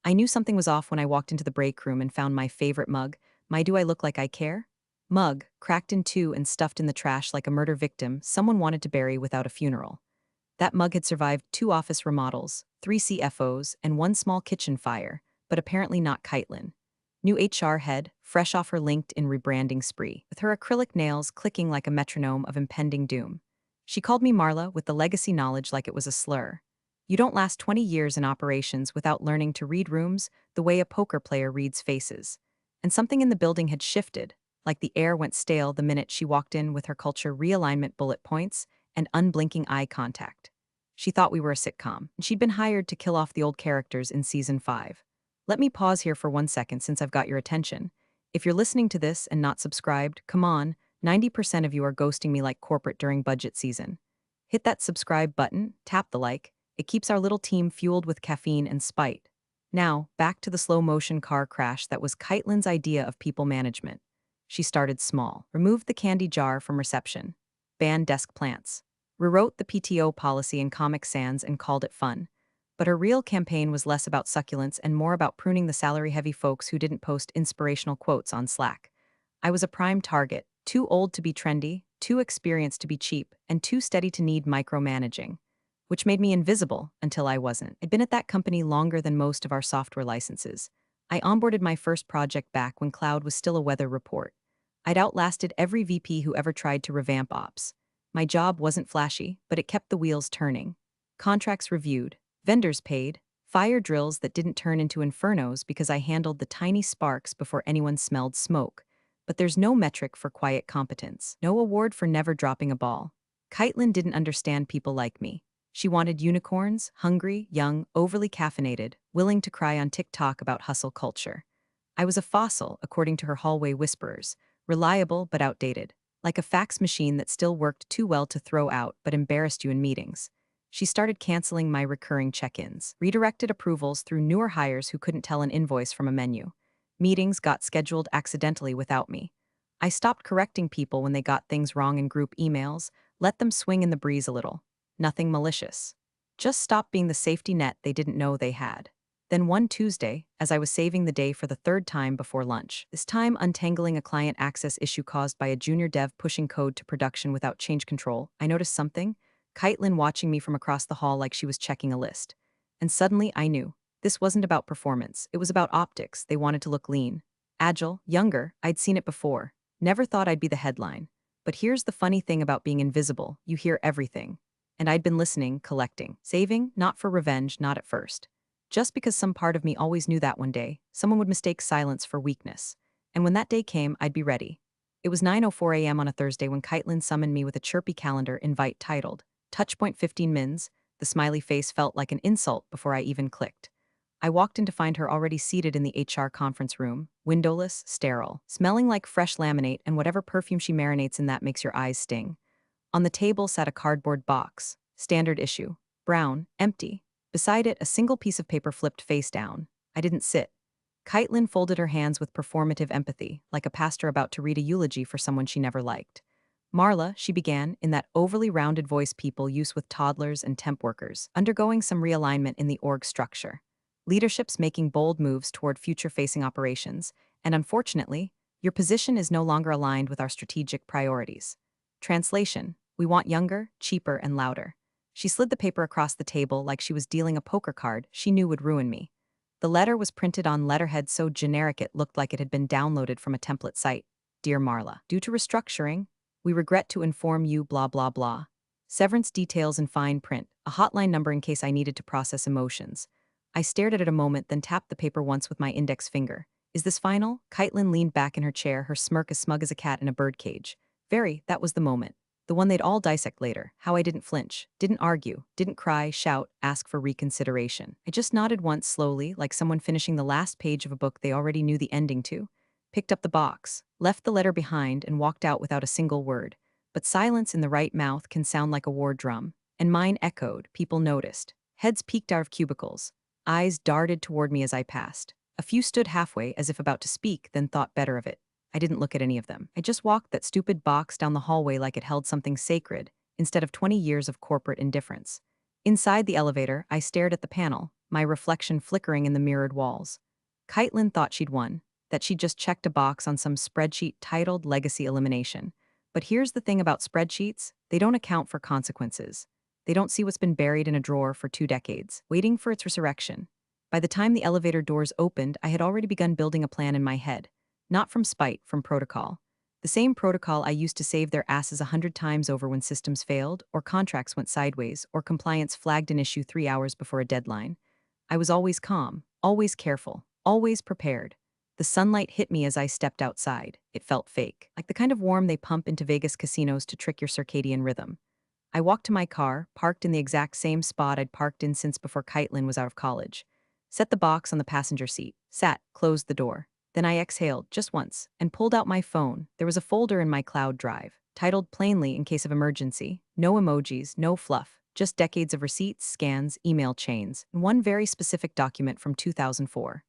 I knew something was off when I walked into the break room and found my favorite mug, my Do I Look Like I Care? Mug, cracked in two and stuffed in the trash like a murder victim someone wanted to bury without a funeral. That mug had survived 2 office remodels, 3 CFOs, and 1 small kitchen fire, but apparently not Kaitlyn. New HR head, fresh off her LinkedIn rebranding spree, with her acrylic nails clicking like a metronome of impending doom. She called me Marla with the legacy knowledge like it was a slur. You don't last 20 years in operations without learning to read rooms the way a poker player reads faces. And something in the building had shifted, like the air went stale the minute she walked in with her culture realignment bullet points and unblinking eye contact. She thought we were a sitcom, and she'd been hired to kill off the old characters in season 5. Let me pause here for 1 second since I've got your attention. If you're listening to this and not subscribed, come on, 90% of you are ghosting me like corporate during budget season. Hit that subscribe button, tap the like. It keeps our little team fueled with caffeine and spite. Now, back to the slow motion car crash that was Kaitlyn's idea of people management. She started small, removed the candy jar from reception, banned desk plants, rewrote the PTO policy in Comic Sans and called it fun. But her real campaign was less about succulence and more about pruning the salary-heavy folks who didn't post inspirational quotes on Slack. I was a prime target, too old to be trendy, too experienced to be cheap, and too steady to need micromanaging, which made me invisible until I wasn't. I'd been at that company longer than most of our software licenses. I onboarded my first project back when cloud was still a weather report. I'd outlasted every VP who ever tried to revamp ops. My job wasn't flashy, but it kept the wheels turning. Contracts reviewed, vendors paid, fire drills that didn't turn into infernos because I handled the tiny sparks before anyone smelled smoke. But there's no metric for quiet competence, no award for never dropping a ball. Kaitlyn didn't understand people like me. She wanted unicorns, hungry, young, overly caffeinated, willing to cry on TikTok about hustle culture. I was a fossil, according to her hallway whisperers, reliable but outdated, like a fax machine that still worked too well to throw out but embarrassed you in meetings. She started canceling my recurring check-ins, redirected approvals through newer hires who couldn't tell an invoice from a menu. Meetings got scheduled accidentally without me. I stopped correcting people when they got things wrong in group emails, let them swing in the breeze a little. Nothing malicious. Just stop being the safety net they didn't know they had. Then one Tuesday, as I was saving the day for the third time before lunch, this time untangling a client access issue caused by a junior dev pushing code to production without change control, I noticed something. Kaitlyn watching me from across the hall like she was checking a list. And suddenly I knew. This wasn't about performance, it was about optics. They wanted to look lean. Agile, younger, I'd seen it before. Never thought I'd be the headline. But here's the funny thing about being invisible, you hear everything. And I'd been listening, collecting, saving, not for revenge, not at first. Just because some part of me always knew that one day, someone would mistake silence for weakness. And when that day came, I'd be ready. It was 9:04 a.m. on a Thursday when Kaitlyn summoned me with a chirpy calendar invite titled, Touchpoint 15 Mins. The smiley face felt like an insult before I even clicked. I walked in to find her already seated in the HR conference room, windowless, sterile, smelling like fresh laminate and whatever perfume she marinates in that makes your eyes sting. On the table sat a cardboard box, standard issue, brown, empty. Beside it, a single piece of paper flipped face down. I didn't sit. Kaitlyn folded her hands with performative empathy, like a pastor about to read a eulogy for someone she never liked. Marla, she began, in that overly rounded voice people use with toddlers and temp workers, undergoing some realignment in the org structure. Leadership's making bold moves toward future-facing operations, and unfortunately, your position is no longer aligned with our strategic priorities. Translation: we want younger, cheaper, and louder. She slid the paper across the table like she was dealing a poker card she knew would ruin me. The letter was printed on letterhead so generic it looked like it had been downloaded from a template site. Dear Marla, due to restructuring, we regret to inform you blah blah blah. Severance details in fine print, a hotline number in case I needed to process emotions. I stared at it a moment, then tapped the paper once with my index finger. Is this final? Kaitlyn leaned back in her chair, her smirk as smug as a cat in a birdcage. Very, that was the moment. The one they'd all dissect later. How I didn't flinch, didn't argue, didn't cry, shout, ask for reconsideration. I just nodded once slowly, like someone finishing the last page of a book they already knew the ending to. Picked up the box, left the letter behind, and walked out without a single word. But silence in the right mouth can sound like a war drum. And mine echoed, people noticed. Heads peeked out of cubicles. Eyes darted toward me as I passed. A few stood halfway, as if about to speak, then thought better of it. I didn't look at any of them. I just walked that stupid box down the hallway like it held something sacred, instead of 20 years of corporate indifference. Inside the elevator, I stared at the panel, my reflection flickering in the mirrored walls. Kaitlyn thought she'd won, that she'd just checked a box on some spreadsheet titled Legacy Elimination. But here's the thing about spreadsheets, they don't account for consequences. They don't see what's been buried in a drawer for 2 decades, waiting for its resurrection. By the time the elevator doors opened, I had already begun building a plan in my head. Not from spite, from protocol. The same protocol I used to save their asses 100 times over when systems failed, or contracts went sideways, or compliance flagged an issue 3 hours before a deadline. I was always calm, always careful, always prepared. The sunlight hit me as I stepped outside. It felt fake, like the kind of warm they pump into Vegas casinos to trick your circadian rhythm. I walked to my car, parked in the exact same spot I'd parked in since before Kaitlyn was out of college. Set the box on the passenger seat, sat, closed the door. Then I exhaled, just once, and pulled out my phone. There was a folder in my cloud drive, titled plainly in case of emergency. No emojis, no fluff, just decades of receipts, scans, email chains, and one very specific document from 2004.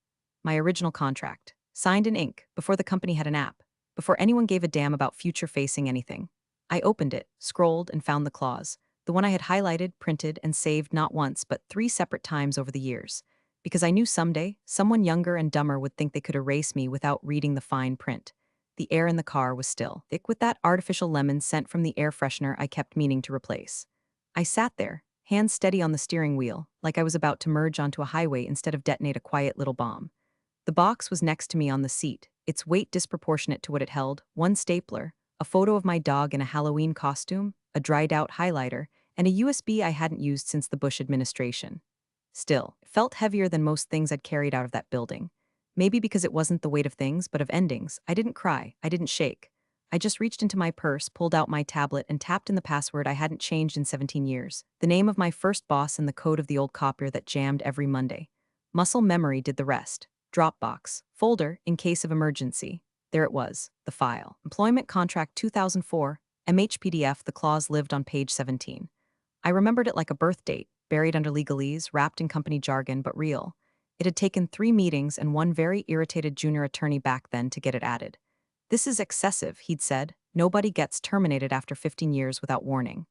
My original contract, signed in ink, before the company had an app, before anyone gave a damn about future-facing anything. I opened it, scrolled, and found the clause, the one I had highlighted, printed, and saved not once but 3 separate times over the years. Because I knew someday, someone younger and dumber would think they could erase me without reading the fine print. The air in the car was still thick with that artificial lemon scent from the air freshener I kept meaning to replace. I sat there, hands steady on the steering wheel, like I was about to merge onto a highway instead of detonate a quiet little bomb. The box was next to me on the seat, its weight disproportionate to what it held, one stapler, a photo of my dog in a Halloween costume, a dried-out highlighter, and a USB I hadn't used since the Bush administration. Still, it felt heavier than most things I'd carried out of that building. Maybe because it wasn't the weight of things, but of endings. I didn't cry, I didn't shake. I just reached into my purse, pulled out my tablet, and tapped in the password I hadn't changed in 17 years. The name of my first boss and the code of the old copier that jammed every Monday. Muscle memory did the rest. Dropbox, folder, in case of emergency. There it was, the file. Employment Contract 2004, MHPDF, the clause lived on page 17. I remembered it like a birth date, buried under legalese, wrapped in company jargon, but real. It had taken 3 meetings and one very irritated junior attorney back then to get it added. This is excessive, he'd said. Nobody gets terminated after 15 years without warning.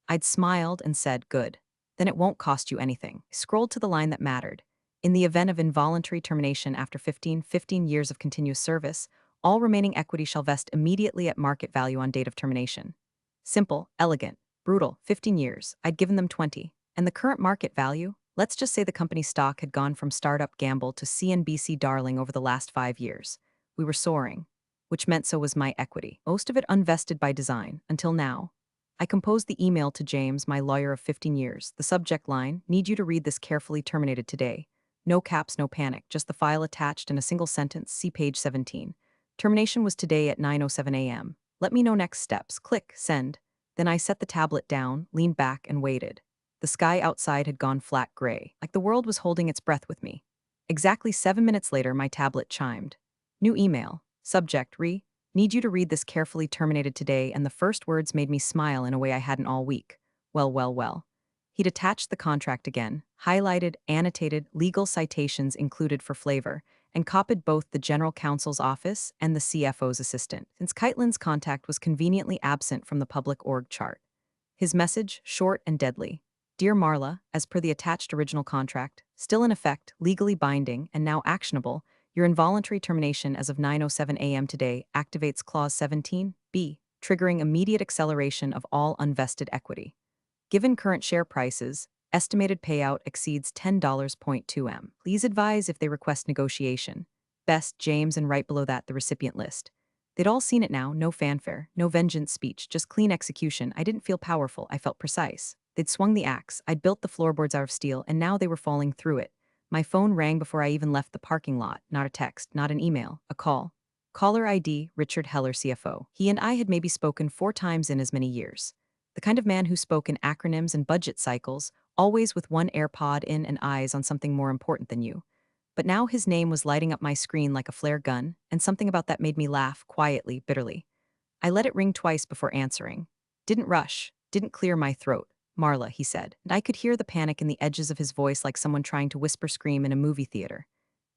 I'd smiled and said, good. Then it won't cost you anything. I scrolled to the line that mattered. In the event of involuntary termination after 15 years of continuous service, all remaining equity shall vest immediately at market value on date of termination. Simple, elegant, brutal, 15 years. I'd given them 20. And the current market value? Let's just say the company's stock had gone from startup gamble to CNBC darling over the last 5 years. We were soaring, which meant so was my equity. Most of it unvested by design, until now. I composed the email to James, my lawyer of 15 years. The subject line, need you to read this carefully, terminated today. No caps, no panic, just the file attached in a single sentence, see page 17. Termination was today at 9:07 a.m. Let me know next steps. Click, send. Then I set the tablet down, leaned back, and waited. The sky outside had gone flat gray, like the world was holding its breath with me. Exactly 7 minutes later, my tablet chimed. New email. Subject, need you to read this carefully, terminated today, and the first words made me smile in a way I hadn't all week. Well, well, well. He'd attached the contract again, highlighted, annotated, legal citations included for flavor, and copied both the general counsel's office and the CFO's assistant, since Kaitlyn's contact was conveniently absent from the public org chart. His message, short and deadly. Dear Marla, as per the attached original contract, still in effect, legally binding, and now actionable, your involuntary termination as of 9:07 a.m. today activates Clause 17(b), triggering immediate acceleration of all unvested equity. Given current share prices, estimated payout exceeds $10.2 m. Please advise if they request negotiation. Best, James, and right below that the recipient list. They'd all seen it now, no fanfare, no vengeance speech, just clean execution. I didn't feel powerful, I felt precise. They'd swung the axe, I'd built the floorboards out of steel, and now they were falling through it. My phone rang before I even left the parking lot, not a text, not an email, a call. Caller ID, Richard Heller, CFO. He and I had maybe spoken 4 times in as many years. The kind of man who spoke in acronyms and budget cycles, always with one AirPod in and eyes on something more important than you. But now his name was lighting up my screen like a flare gun, and something about that made me laugh, quietly, bitterly. I let it ring twice before answering. Didn't rush, didn't clear my throat. Marla, he said, and I could hear the panic in the edges of his voice like someone trying to whisper scream in a movie theater.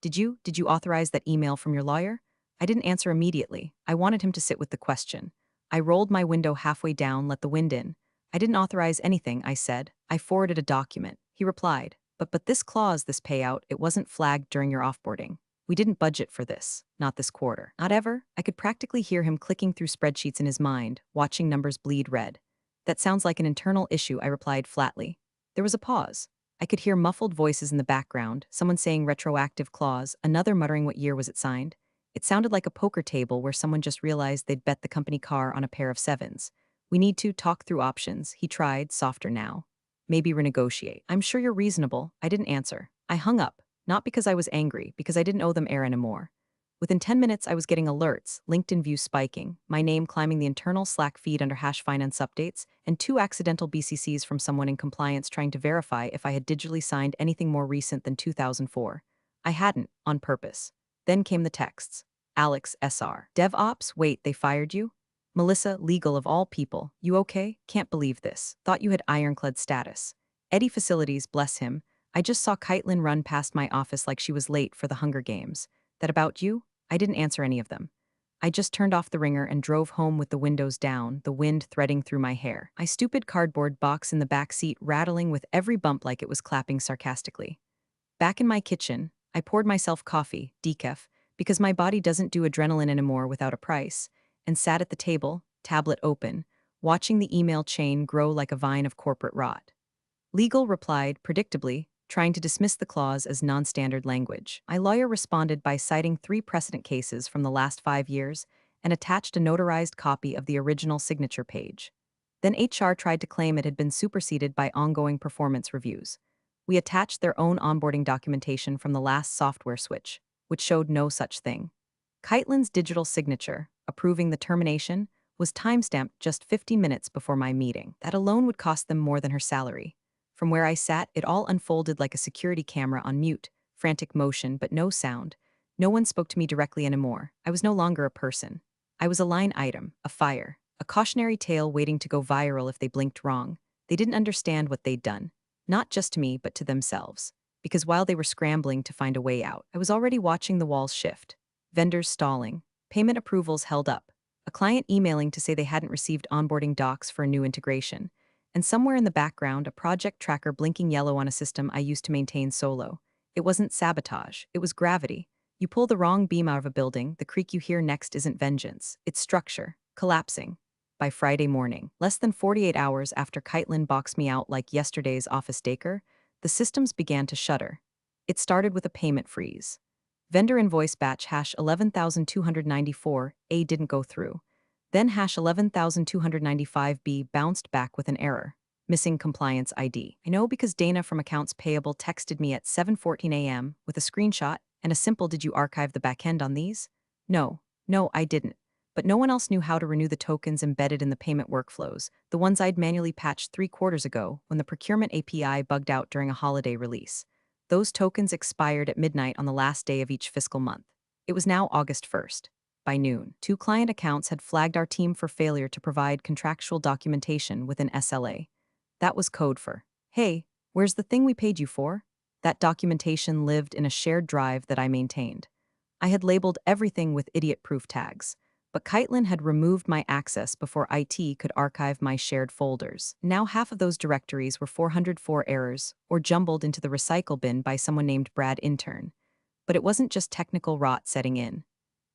Did you authorize that email from your lawyer? I didn't answer immediately. I wanted him to sit with the question. I rolled my window halfway down, let the wind in. I didn't authorize anything, I said. I forwarded a document. He replied. But this clause, this payout, it wasn't flagged during your offboarding. We didn't budget for this, not this quarter. Not ever. I could practically hear him clicking through spreadsheets in his mind, watching numbers bleed red. That sounds like an internal issue, I replied flatly. There was a pause. I could hear muffled voices in the background, someone saying retroactive clause, another muttering what year was it signed. It sounded like a poker table where someone just realized they'd bet the company car on a pair of sevens. We need to talk through options, he tried, softer now. Maybe renegotiate. I'm sure you're reasonable. I didn't answer. I hung up, not because I was angry, because I didn't owe them air anymore. Within 10 minutes, I was getting alerts, LinkedIn views spiking, my name climbing the internal Slack feed under #finance updates, and 2 accidental BCCs from someone in compliance trying to verify if I had digitally signed anything more recent than 2004. I hadn't, on purpose. Then came the texts. Alex SR. DevOps, wait, they fired you? Melissa, legal of all people, you okay? Can't believe this. Thought you had ironclad status. Eddie Facilities, bless him. I just saw Kaitlyn run past my office like she was late for the Hunger Games. That about you? I didn't answer any of them. I just turned off the ringer and drove home with the windows down, the wind threading through my hair. My stupid cardboard box in the back seat rattling with every bump like it was clapping sarcastically. Back in my kitchen, I poured myself coffee, decaf, because my body doesn't do adrenaline anymore without a price, and sat at the table, tablet open, watching the email chain grow like a vine of corporate rot. Legal replied, predictably, trying to dismiss the clause as non-standard language. My lawyer responded by citing 3 precedent cases from the last 5 years and attached a notarized copy of the original signature page. Then HR tried to claim it had been superseded by ongoing performance reviews. We attached their own onboarding documentation from the last software switch, which showed no such thing. Kaitlyn's digital signature, approving the termination, was timestamped just 50 minutes before my meeting. That alone would cost them more than her salary. From where I sat, it all unfolded like a security camera on mute, frantic motion but no sound. No one spoke to me directly anymore. I was no longer a person. I was a line item, a fire, a cautionary tale waiting to go viral if they blinked wrong. They didn't understand what they'd done. Not just to me, but to themselves. Because while they were scrambling to find a way out, I was already watching the walls shift. Vendors stalling, payment approvals held up, a client emailing to say they hadn't received onboarding docs for a new integration, and somewhere in the background, a project tracker blinking yellow on a system I used to maintain solo. It wasn't sabotage, it was gravity. You pull the wrong beam out of a building, the creak you hear next isn't vengeance, it's structure, collapsing. By Friday morning, less than 48 hours after Kaitlyn boxed me out like yesterday's office daker, the systems began to shudder. It started with a payment freeze. Vendor invoice batch #11294A didn't go through. Then #11295B bounced back with an error. Missing compliance ID. I know because Dana from Accounts Payable texted me at 7:14 a.m. with a screenshot and a simple "Did you archive the backend on these?" No, I didn't. But no one else knew how to renew the tokens embedded in the payment workflows, the ones I'd manually patched 3 quarters ago when the procurement API bugged out during a holiday release. Those tokens expired at midnight on the last day of each fiscal month. It was now August 1st. By noon, 2 client accounts had flagged our team for failure to provide contractual documentation with an SLA. That was code for, "Hey, where's the thing we paid you for?" That documentation lived in a shared drive that I maintained. I had labeled everything with idiot-proof tags, but Kaitlyn had removed my access before IT could archive my shared folders. Now half of those directories were 404 errors, or jumbled into the recycle bin by someone named Brad Intern. But it wasn't just technical rot setting in.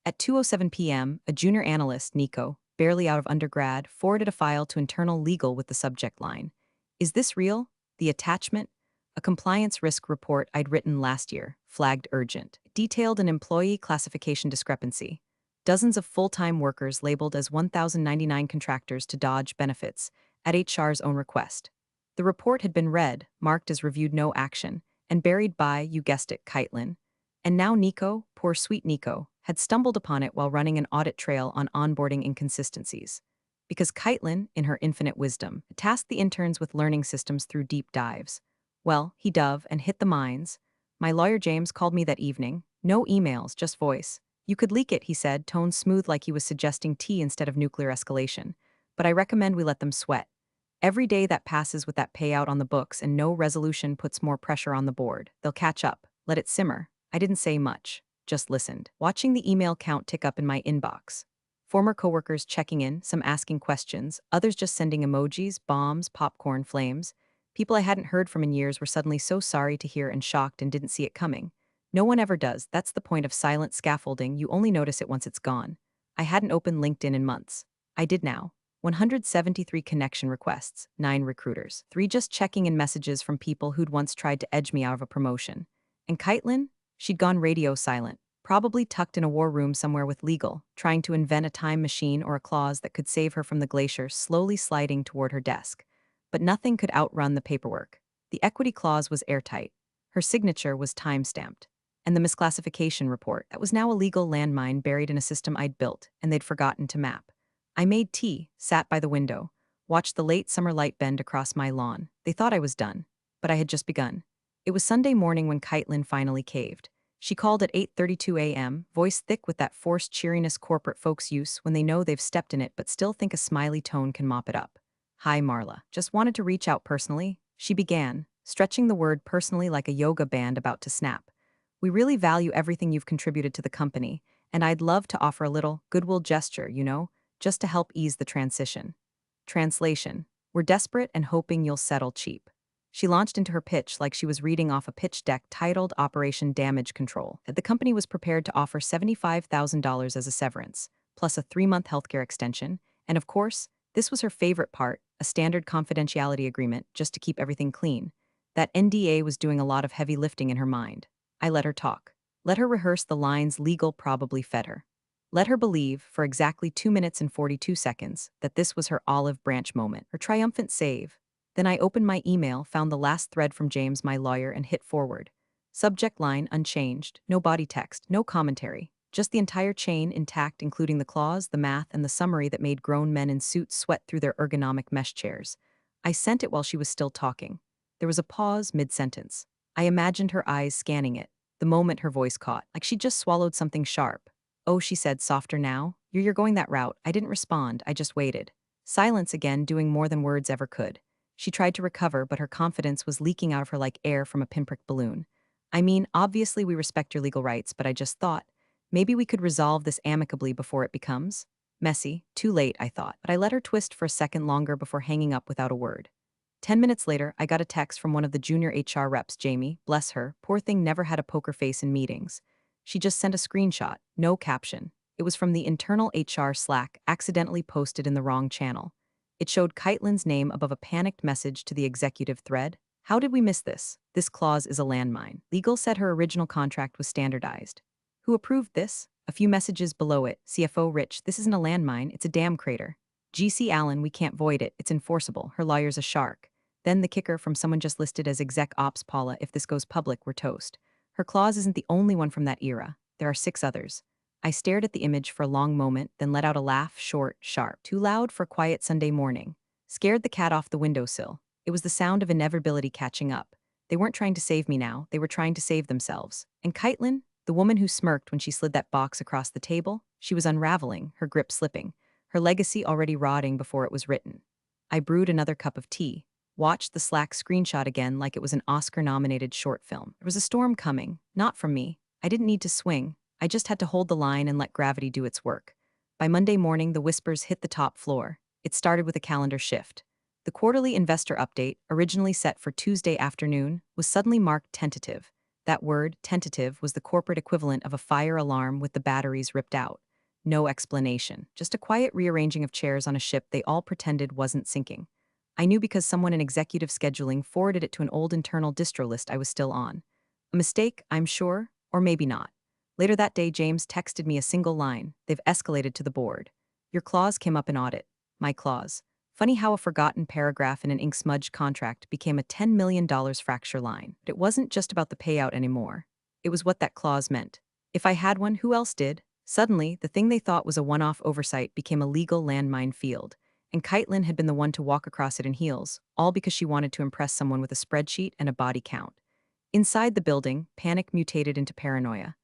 At 2:07 p.m., a junior analyst, Nico, barely out of undergrad, forwarded a file to internal legal with the subject line. "Is this real? The attachment?" A compliance risk report I'd written last year, flagged urgent, detailed an employee classification discrepancy. Dozens of full-time workers labeled as 1,099 contractors to dodge benefits, at HR's own request. The report had been read, marked as reviewed no action, and buried by, you guessed it, Kaitlyn. And now Nico, poor sweet Nico, had stumbled upon it while running an audit trail on onboarding inconsistencies. Because Kaitlyn, in her infinite wisdom, tasked the interns with learning systems through deep dives. Well, he dove and hit the mines. My lawyer James called me that evening. No emails, just voice. "You could leak it," he said, tone smooth like he was suggesting tea instead of nuclear escalation. "But I recommend we let them sweat. Every day that passes with that payout on the books and no resolution puts more pressure on the board. They'll catch up. Let it simmer." I didn't say much, just listened, watching the email count tick up in my inbox. Former coworkers checking in, some asking questions, others just sending emojis, bombs, popcorn, flames. People I hadn't heard from in years were suddenly so sorry to hear and shocked and didn't see it coming. No one ever does. That's the point of silent scaffolding. You only notice it once it's gone. I hadn't opened LinkedIn in months. I did now. 173 connection requests, 9 recruiters, 3 just checking in messages from people who'd once tried to edge me out of a promotion. And Kaitlyn? She'd gone radio silent, probably tucked in a war room somewhere with legal, trying to invent a time machine or a clause that could save her from the glacier slowly sliding toward her desk. But nothing could outrun the paperwork. The equity clause was airtight. Her signature was time-stamped. And the misclassification report, that was now a legal landmine buried in a system I'd built, and they'd forgotten to map. I made tea, sat by the window, watched the late summer light bend across my lawn. They thought I was done, but I had just begun. It was Sunday morning when Kaitlyn finally caved. She called at 8:32 a.m., voice thick with that forced cheeriness corporate folks use when they know they've stepped in it but still think a smiley tone can mop it up. Hi, Marla. Just wanted to reach out personally, she began, stretching the word personally like a yoga band about to snap. We really value everything you've contributed to the company, and I'd love to offer a little goodwill gesture, just to help ease the transition. Translation: we're desperate and hoping you'll settle cheap. She launched into her pitch like she was reading off a pitch deck titled Operation Damage Control, that the company was prepared to offer $75,000 as a severance, plus a 3-month healthcare extension, and of course, this was her favorite part, a standard confidentiality agreement just to keep everything clean. That NDA was doing a lot of heavy lifting in her mind. I let her talk. Let her rehearse the lines legal probably fed her. Let her believe, for exactly 2 minutes and 42 seconds, that this was her olive branch moment, her triumphant save. Then I opened my email, found the last thread from James, my lawyer, and hit forward. Subject line unchanged, no body text, no commentary. Just the entire chain intact, including the clause, the math, and the summary that made grown men in suits sweat through their ergonomic mesh chairs. I sent it while she was still talking. There was a pause mid-sentence. I imagined her eyes scanning it, the moment her voice caught, like she'd just swallowed something sharp. Oh, she said, softer now. You're going that route. I didn't respond, I just waited. Silence again, doing more than words ever could. She tried to recover, but her confidence was leaking out of her like air from a pinprick balloon. I mean, obviously we respect your legal rights, but I just thought, maybe we could resolve this amicably before it becomes messy. Too late, I thought, but I let her twist for a second longer before hanging up without a word. 10 minutes later, I got a text from one of the junior HR reps, Jamie. Bless her, poor thing never had a poker face in meetings. She just sent a screenshot, no caption. It was from the internal HR Slack, accidentally posted in the wrong channel. It showed Kaitlyn's name above a panicked message to the executive thread. How did we miss this? This clause is a landmine. Legal said her original contract was standardized. Who approved this? A few messages below it. CFO Rich, this isn't a landmine, it's a dam crater. GC Allen, we can't void it, it's enforceable. Her lawyer's a shark. Then the kicker from someone just listed as exec ops Paula, if this goes public, we're toast. Her clause isn't the only one from that era. There are 6 others. I stared at the image for a long moment, then let out a laugh, short, sharp, too loud for a quiet Sunday morning. Scared the cat off the windowsill. It was the sound of inevitability catching up. They weren't trying to save me now, they were trying to save themselves. And Kaitlyn, the woman who smirked when she slid that box across the table, she was unraveling, her grip slipping, her legacy already rotting before it was written. I brewed another cup of tea, watched the Slack screenshot again like it was an Oscar-nominated short film. There was a storm coming, not from me. I didn't need to swing. I just had to hold the line and let gravity do its work. By Monday morning, the whispers hit the top floor. It started with a calendar shift. The quarterly investor update, originally set for Tuesday afternoon, was suddenly marked tentative. That word, tentative, was the corporate equivalent of a fire alarm with the batteries ripped out. No explanation, just a quiet rearranging of chairs on a ship they all pretended wasn't sinking. I knew because someone in executive scheduling forwarded it to an old internal distro list I was still on. A mistake, I'm sure, or maybe not. Later that day, James texted me a single line. They've escalated to the board. Your clause came up in audit. My clause. Funny how a forgotten paragraph in an ink-smudged contract became a $10 million fracture line. But it wasn't just about the payout anymore. It was what that clause meant. If I had one, who else did? Suddenly, the thing they thought was a one-off oversight became a legal landmine field. And Kaitlyn had been the one to walk across it in heels, all because she wanted to impress someone with a spreadsheet and a body count. Inside the building, panic mutated into paranoia.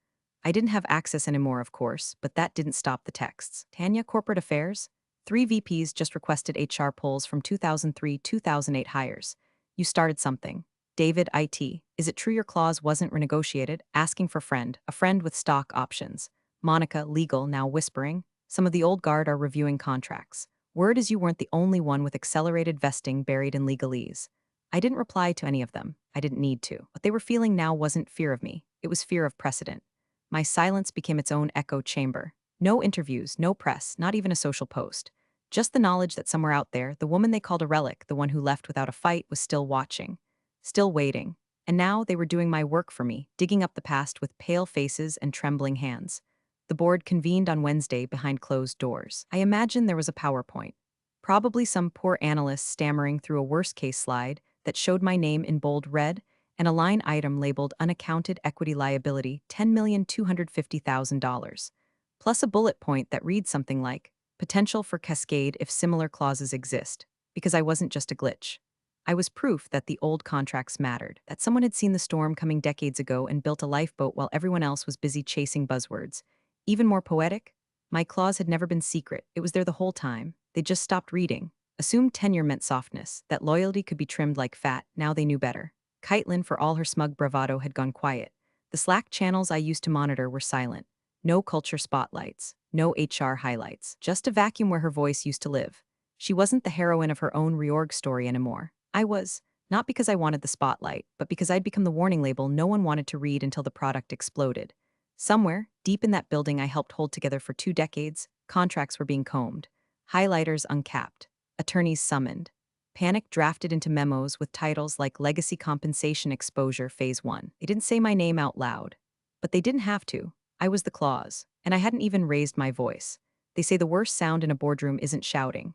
I didn't have access anymore, of course, but that didn't stop the texts. Tanya, Corporate Affairs? 3 VPs just requested HR polls from 2003-2008 hires. You started something. David, IT. Is it true your clause wasn't renegotiated? Asking for friend, a friend with stock options. Monica, legal, now whispering. Some of the old guard are reviewing contracts. Word is you weren't the only one with accelerated vesting buried in legalese. I didn't reply to any of them. I didn't need to. What they were feeling now wasn't fear of me. It was fear of precedent. My silence became its own echo chamber. No interviews, no press, not even a social post. Just the knowledge that somewhere out there, the woman they called a relic, the one who left without a fight, was still watching, still waiting. And now they were doing my work for me, digging up the past with pale faces and trembling hands. The board convened on Wednesday behind closed doors. I imagine there was a PowerPoint. Probably some poor analyst stammering through a worst-case slide that showed my name in bold red and a line item labeled unaccounted equity liability $10,250,000, plus a bullet point that reads something like potential for cascade if similar clauses exist, because I wasn't just a glitch. I was proof that the old contracts mattered, that someone had seen the storm coming decades ago and built a lifeboat while everyone else was busy chasing buzzwords. Even more poetic, my clause had never been secret. It was there the whole time. They just stopped reading. Assumed tenure meant softness, that loyalty could be trimmed like fat. Now they knew better. Kaitlyn, for all her smug bravado, had gone quiet. The Slack channels I used to monitor were silent. No culture spotlights, no HR highlights, just a vacuum where her voice used to live. She wasn't the heroine of her own reorg story anymore. I was, not because I wanted the spotlight, but because I'd become the warning label no one wanted to read until the product exploded. Somewhere, deep in that building I helped hold together for 2 decades, contracts were being combed, highlighters uncapped, attorneys summoned, panic drafted into memos with titles like Legacy Compensation Exposure Phase 1. They didn't say my name out loud, but they didn't have to. I was the clause, and I hadn't even raised my voice. They say the worst sound in a boardroom isn't shouting.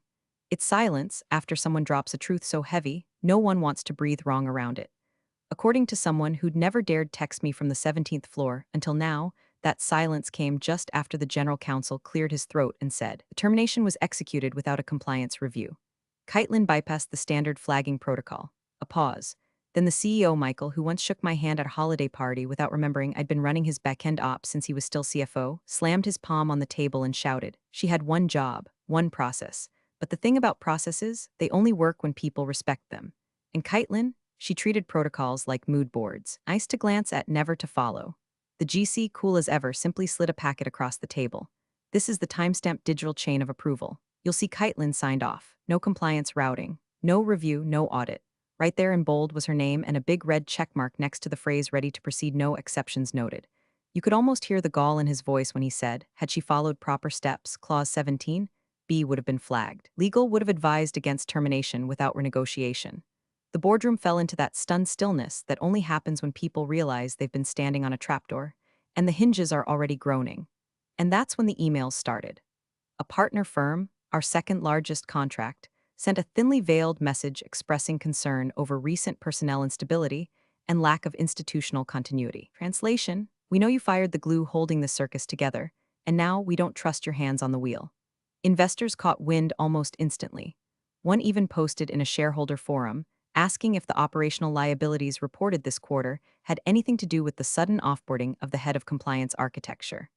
It's silence after someone drops a truth so heavy, no one wants to breathe wrong around it. According to someone who'd never dared text me from the 17th floor until now, that silence came just after the general counsel cleared his throat and said, the termination was executed without a compliance review. Kaitlyn bypassed the standard flagging protocol. A pause. Then the CEO, Michael, who once shook my hand at a holiday party without remembering I'd been running his back-end ops since he was still CFO, slammed his palm on the table and shouted, she had one job, one process. But the thing about processes, they only work when people respect them. And Kaitlyn, she treated protocols like mood boards, nice to glance at, never to follow. The GC, cool as ever, simply slid a packet across the table. This is the timestamped digital chain of approval. You'll see Kaitlyn signed off. No compliance routing. No review, no audit. Right there in bold was her name and a big red checkmark next to the phrase ready to proceed, no exceptions noted. You could almost hear the gall in his voice when he said, had she followed proper steps, clause 17, B would have been flagged. Legal would have advised against termination without renegotiation. The boardroom fell into that stunned stillness that only happens when people realize they've been standing on a trapdoor, and the hinges are already groaning. And that's when the emails started. A partner firm, our second largest contract, sent a thinly veiled message expressing concern over recent personnel instability and lack of institutional continuity. Translation: we know you fired the glue holding this circus together, and now we don't trust your hands on the wheel. Investors caught wind almost instantly. One even posted in a shareholder forum, asking if the operational liabilities reported this quarter had anything to do with the sudden offboarding of the head of compliance architecture.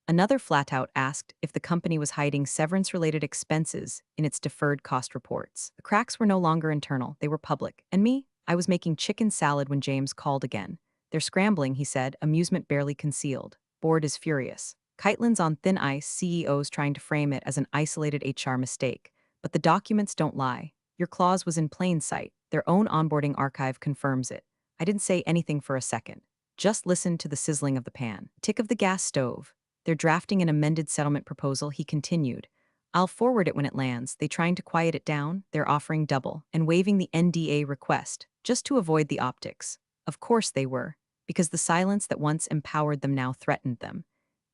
Another flat out asked if the company was hiding severance-related expenses in its deferred cost reports. The cracks were no longer internal, they were public. And me? I was making chicken salad when James called again. They're scrambling, he said, amusement barely concealed. Board is furious. Kaitlyn's on thin ice, CEOs trying to frame it as an isolated HR mistake. But the documents don't lie. Your clause was in plain sight. Their own onboarding archive confirms it. I didn't say anything for a second. Just listened to the sizzling of the pan, tick of the gas stove. They're drafting an amended settlement proposal, he continued. I'll forward it when it lands. They trying to quiet it down, they're offering double, and waiving the NDA request, just to avoid the optics. Of course they were, because the silence that once empowered them now threatened them.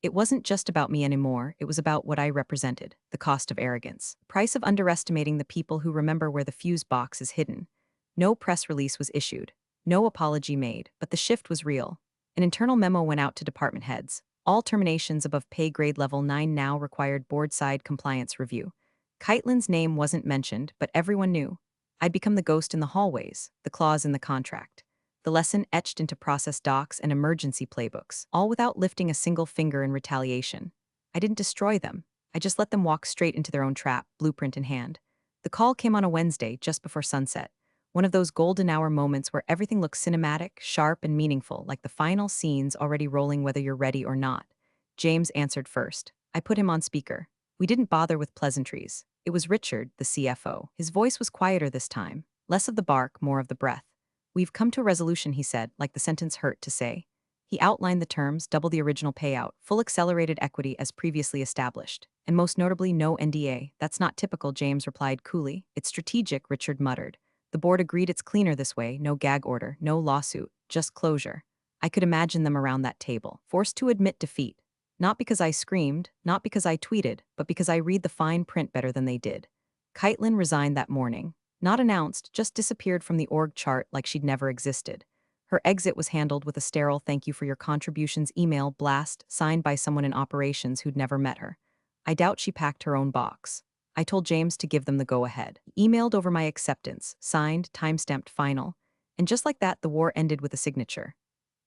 It wasn't just about me anymore, it was about what I represented, the cost of arrogance, price of underestimating the people who remember where the fuse box is hidden. No press release was issued, no apology made, but the shift was real. An internal memo went out to department heads. All terminations above pay grade level 9 now required board-side compliance review. Kaitlyn's name wasn't mentioned, but everyone knew. I'd become the ghost in the hallways, the clause in the contract. The lesson etched into process docs and emergency playbooks, all without lifting a single finger in retaliation. I didn't destroy them. I just let them walk straight into their own trap, blueprint in hand. The call came on a Wednesday, just before sunset. One of those golden hour moments where everything looks cinematic, sharp, and meaningful, like the final scenes already rolling whether you're ready or not. James answered first. I put him on speaker. We didn't bother with pleasantries. It was Richard, the CFO. His voice was quieter this time, Less of the bark, more of the breath. We've come to a resolution, he said, like the sentence hurt to say. He outlined the terms, double the original payout, full accelerated equity as previously established, and most notably no NDA. That's not typical, James replied coolly. It's strategic, Richard muttered. The board agreed it's cleaner this way, no gag order, no lawsuit, just closure. I could imagine them around that table, forced to admit defeat. Not because I screamed, not because I tweeted, but because I read the fine print better than they did. Kaitlyn resigned that morning. Not announced, just disappeared from the org chart like she'd never existed. Her exit was handled with a sterile thank you for your contributions email blast signed by someone in operations who'd never met her. I doubt she packed her own box. I told James to give them the go-ahead. Emailed over my acceptance, signed, time-stamped final, and just like that the war ended with a signature.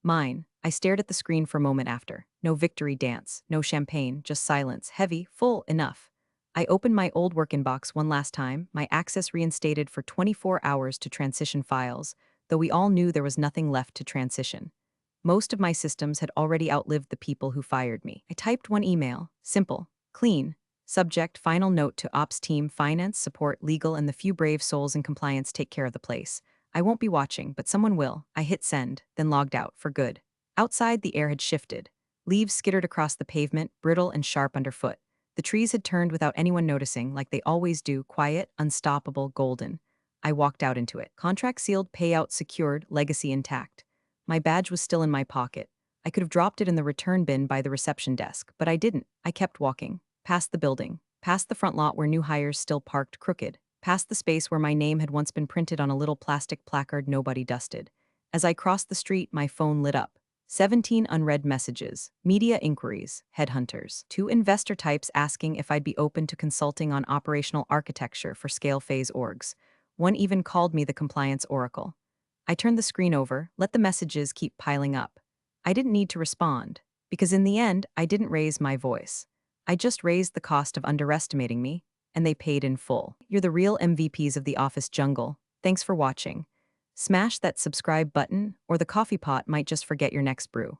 Mine. I stared at the screen for a moment after. No victory dance, no champagne, just silence, heavy, full, enough. I opened my old work inbox one last time, my access reinstated for 24 hours to transition files, though we all knew there was nothing left to transition. Most of my systems had already outlived the people who fired me. I typed one email, simple, clean. Subject, final note to ops team, finance, support, legal, and the few brave souls in compliance take care of the place. I won't be watching, but someone will. I hit send, then logged out, for good. Outside, the air had shifted. Leaves skittered across the pavement, brittle and sharp underfoot. The trees had turned without anyone noticing, like they always do, quiet, unstoppable, golden. I walked out into it. Contract sealed, payout secured, legacy intact. My badge was still in my pocket. I could have dropped it in the return bin by the reception desk, but I didn't. I kept walking. Past the building. Past the front lot where new hires still parked crooked. Past the space where my name had once been printed on a little plastic placard nobody dusted. As I crossed the street, my phone lit up. 17 unread messages, media inquiries, headhunters, 2 investor types asking if I'd be open to consulting on operational architecture for scale phase orgs. One even called me the compliance oracle. I turned the screen over, let the messages keep piling up. I didn't need to respond, because in the end, I didn't raise my voice. I just raised the cost of underestimating me, and they paid in full. You're the real MVPs of the office jungle. Thanks for watching. Smash that subscribe button, or the coffee pot might just forget your next brew.